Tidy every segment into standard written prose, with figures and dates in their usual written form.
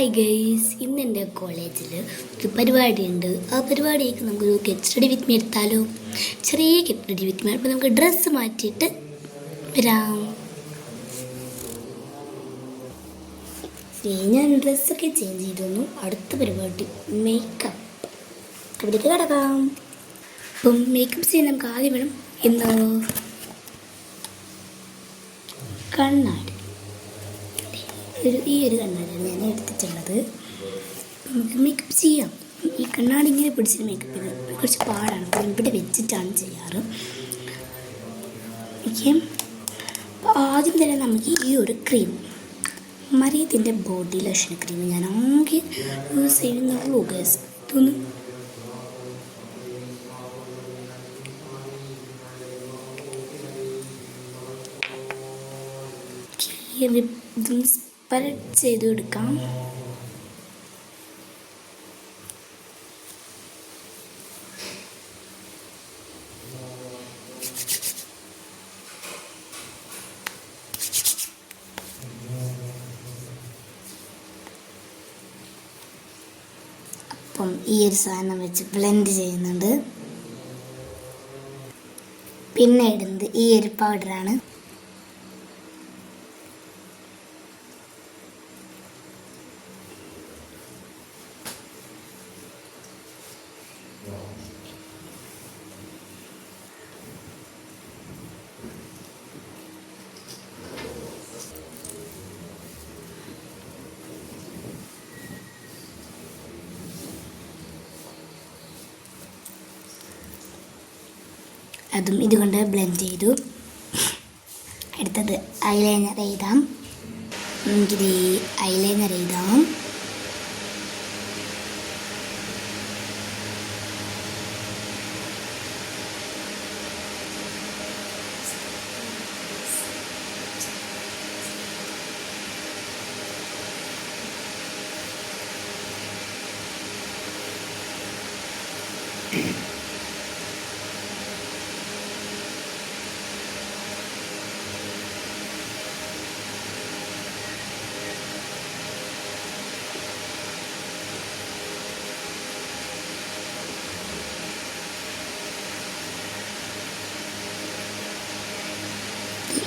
Hi guys, ഇന്ന് എൻ്റെ കോളേജിൽ ഒരു പരിപാടിയുണ്ട്. ആ പരിപാടിക്ക് നമുക്കൊരു ഗെറ്റ് സ്റ്റഡി വിത്ത് മീ എടുത്താലോ? ചെറിയ ഗെറ്റ് സ്റ്റഡി വിത്ത് മീ. അപ്പോൾ നമുക്ക് ഡ്രസ്സ് മാറ്റിയിട്ട് വരാം. ഞാൻ ഡ്രസ്സൊക്കെ ചേഞ്ച് ചെയ്തു. അടുത്ത പരിപാടി മേക്കപ്പ്. അവിടേക്ക് കിടക്കാം. അപ്പം മേക്കപ്പ് ചെയ്യാൻ നമുക്ക് ആദ്യം വേണം കണ്ണാടി. ഈ ഒരു കണ്ണാടിയാണ് ഞാൻ എടുത്തിട്ടുള്ളത്. നമുക്ക് മേക്കപ്പ് ചെയ്യാം. ഈ കണ്ണാടി ഇങ്ങനെ പിടിച്ചിട്ട് മേക്കപ്പ് ചെയ്ത് കുറച്ച് പാടാണ്. അപ്പോൾ ഇവിടെ വെച്ചിട്ടാണ് ചെയ്യാറ്. ഓക്കെ, അപ്പോൾ ആദ്യം തന്നെ നമുക്ക് ഈ ഒരു ക്രീം, മറിയത്തിൻ്റെ ബോഡി ലോഷൻ ക്രീം ഞാൻ ആകെ യൂസ് ചെയ്യുന്നുള്ളൂ ഗൈസ്. ഇതൊന്നും ഇതും സ്പ്രെഡ് ചെയ്ത് കൊടുക്കാം. അപ്പം ഈ ഒരു സാധനം വെച്ച് ബ്ലെൻഡ് ചെയ്യുന്നുണ്ട്. പിന്നെ ഇടുന്നത് ഈ ഒരു പൗഡറാണ്. അതും ഇതുകൊണ്ട് ബ്ലെൻഡ് ചെയ്തു. അടുത്തത് ഐലൈനർ എഴുതാം. നമുക്കിത് ഐലൈനർ എഴുതാം.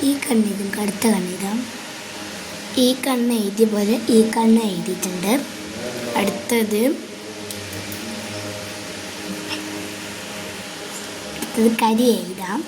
ഈ കണ്ണിതും അടുത്ത കണ്ണിതാം. ഈ കണ്ണ് എഴുതിയ പോലെ ഈ കണ്ണ് എഴുതിയിട്ടുണ്ട്. അടുത്തത് കരി എഴുതാം.